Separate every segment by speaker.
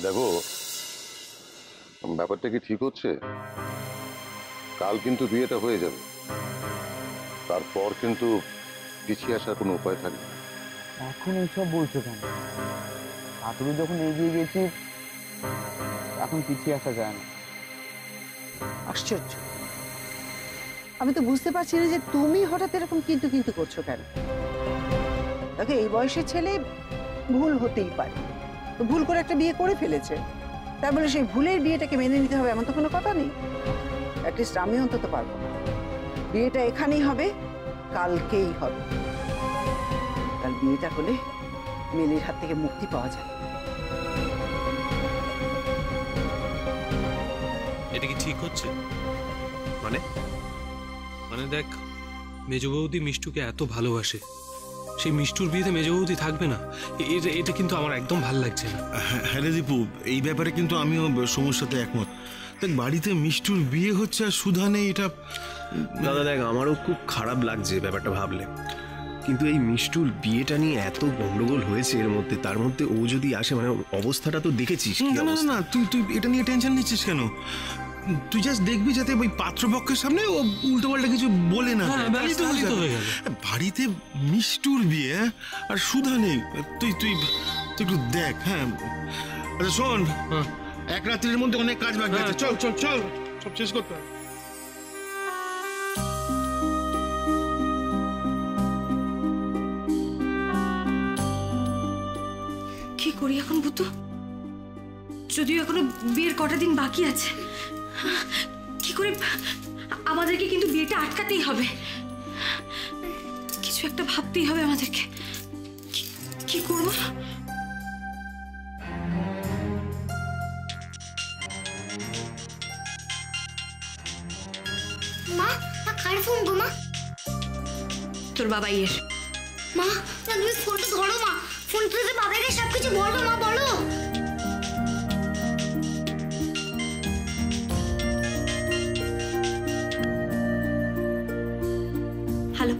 Speaker 1: দেখো, ব্যাপারটা কি ঠিক হচ্ছে? কাল কিন্তু বিয়েটা হয়ে যাবে, তারপর কিন্তু পিছিয়ে আসার কোনো উপায় থাকবে।
Speaker 2: এখন এইসব বলছো কেন? এতদূর যখন এগিয়ে গেছি, এখন পিছিয়ে আসা যায় না।
Speaker 3: আশ্চর্য, আমি তো বুঝতে পারছি না যে তুমি হঠাৎ এরকম কিন্তু কিন্তু করছো কেন। দেখো, এই বয়সের ছেলে ভুল হতেই পারে, তো ভুল করে একটা বিয়ে করে ফেলেছে, তার বলে সেই ভুলের বিয়েটাকে মেনে নিতে হবে এমন তো কোনো কথা নেই। অ্যাটলিস্ট আমি অন্তত পারবো না। বিয়েটা এখানেই হবে, কালকেই হবে। কাল বিয়েটা হলে মেলির হাত থেকে মুক্তি পাওয়া যায়।
Speaker 4: এটা কি ঠিক হচ্ছে? মানে মানে দেখ, মেজ বৌদি মিষ্টুকে এত ভালোবাসে, সেই মিষ্টুর বিয়েতে মেজ বৌদি থাকবে না, এটা কিন্তু আমার একদম ভাল লাগছে না।
Speaker 5: হ্যাঁ রে দীপু, এই ব্যাপারে কিন্তু আমিও সমস্যার সাথে একমত। দেখ, বাড়িতে মিষ্টুর বিয়ে হচ্ছে আর সুধা নেই, এটা
Speaker 6: দাদা দেখ, আমারও খুব খারাপ লাগছে ব্যাপারটা ভাবলে, কিন্তু এই মিষ্টুর বিয়েটা নিয়ে এত গন্ডগোল হয়েছে এর মধ্যে, তার মধ্যে ও যদি আসে, মানে অবস্থাটা তো দেখেছিস।
Speaker 5: না না না, তুই এটা নিয়ে টেনশন নিচ্ছিস কেন? তুই জাস্ট দেখবি যাতে ওই পাত্রপক্ষের সামনে ও উল্টো পাল্টা কিছু বলে না। বাড়িতে মিষ্টুর বিয়ে আর সুধা নেই, তুই তুই একটু দেখ। হ্যাঁ আচ্ছা শোন, এক রাত্রির মধ্যে অনেক কাজ বাকি আছে, চল চল চল, সব শেষ করতে হবে।
Speaker 7: কি করি এখন ভূতু? যদিও এখনো বিয়ের কটা দিন বাকি আছে, কি করে আমাদেরকে কিন্তু বিয়েটা আটকাতেই হবে, কিছু একটা ভাবতেই হবে আমাদেরকে। কি করব?
Speaker 8: মা, কার ফোন গো মা?
Speaker 7: তোর বাবাই এর।
Speaker 8: মা, তুমি ফোনটা ধরো মা, ফোন তুলে বাবাকে সবকিছু বলো মা, বলো।
Speaker 7: হ্যালো,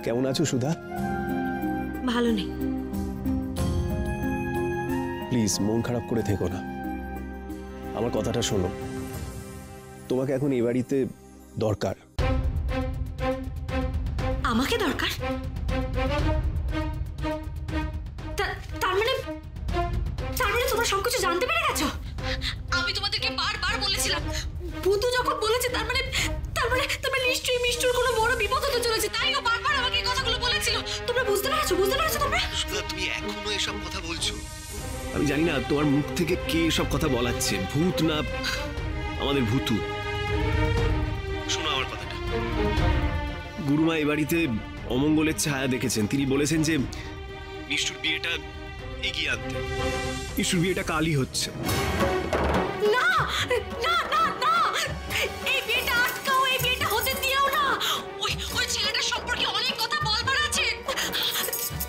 Speaker 6: কেমন আছো সুধা?
Speaker 7: ভালো নেই।
Speaker 6: প্লিজ মন খারাপ করে থেকো না, আমার কথাটা শোনো। তোমাকে এখন এই বাড়িতে দরকার।
Speaker 7: আমাকে দরকার? তার মানে তোমরা সবকিছু জানতে পেরে গেছো? আমি তোমাদেরকে বারবার বলেছিলাম, ভূতু যখন বলেছে তার মানে নিশ্চয়ই মিষ্টুর কোনো বড় বিপদ হতে চলেছে, তাই ও বারবার আমাকে এই কথাগুলো বলেছিল। তোমরা বুঝতে পেরেছো তোমরা?
Speaker 6: সুধা, তুমি এখনো এসব কথা বলছো? আমি জানি না তোমার মুখ থেকে কে এসব কথা বলাচ্ছে, ভূত না আমাদের ভূতু। শোনো আমার কথাটা, গুরুমা এ বাড়িতে অমঙ্গলের ছায়া দেখেছেন, তিনি বলেছেন যে মিষ্টুর বিয়েটা এগিয়ে আনতে। মিষ্টুর বিয়েটা কালই হচ্ছে।
Speaker 7: না না না না, এই বিয়েটা আটকাও, এই বিয়েটা হতে দিও না। ওই ছেলেটার সম্পর্কে অনেক কথা বলবার আছে।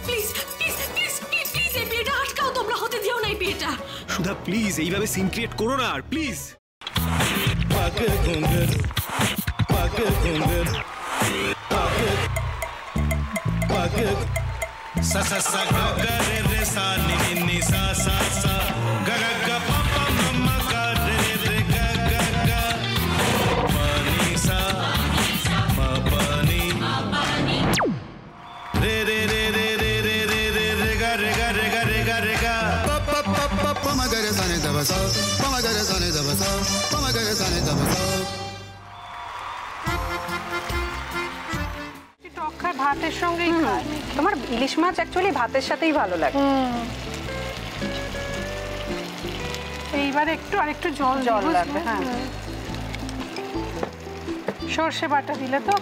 Speaker 7: প্লিজ প্লিজ প্লিজ প্লিজ এই বিয়েটা আটকাও, তোমরা হতে দিও না এই বিয়েটা।
Speaker 6: সুধা প্লিজ এইভাবে সিন ক্রিয়েট করো না আর, please.
Speaker 5: Sa sa sa ga ga re re sa ni ni ni sa sa sa ga ga ga pa pa ma ma ga re re ga ga ga pa ni sa ma pa ni re re re re re re re re re ga re ga re ga re ga re ga pa pa pa pa pa ma ga re sa ni da ba sa pa ma ga re sa ni da ba sa pa ma ga re sa ni da ba sa।
Speaker 9: ভাতের সঙ্গেই খায়। তোমার ইলিশ মাছ actually ভাতের সাথেই ভালো লাগে। এইবারে আরেকটু জল লাগবে। হ্যাঁ, সর্ষে বাটা দিলে তো।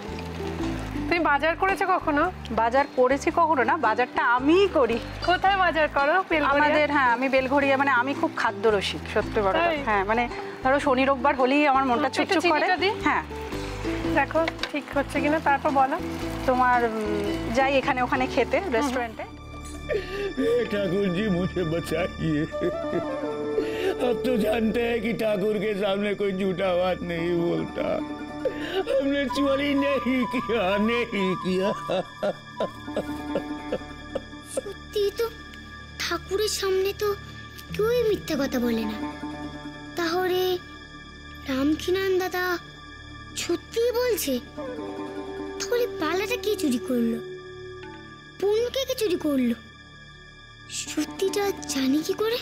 Speaker 9: তুমি বাজার করেছো কখনো? বাজার করেছি কখনো না, বাজারটা আমিই করি। কোথায় বাজার করো? আমাদের, হ্যাঁ, আমি বেলঘড়িয়া, মানে আমি খুব খাদ্য রসিক, সত্যি বড়। হ্যাঁ, মানে ধরো শনি রোববার হলেই আমার মনটা চুপচুপ করে। হ্যাঁ, দেখো ঠিক হচ্ছে কিনা, তারপর বলো। তোমার যাই এখানে ওখানে খেতে, रेस्टोरेंट।
Speaker 2: ठाकुर जी मुझे बचाइए, अब तो जानते हैं कि ठाकुर के सामने कोई झूठा बात नहीं बोलता। हमने चोरी नहीं किया।
Speaker 8: সত্যি তো, ঠাকুরের সামনে তো কেউই মিথ্যা কথা বলে না। তাহলে রামকিনান দাদা সত্যিই বলছে? তাহলে বালাটা কে চুরি করলো? পুনকে কে চুরি করলো? সত্যিটা জানি কি করে?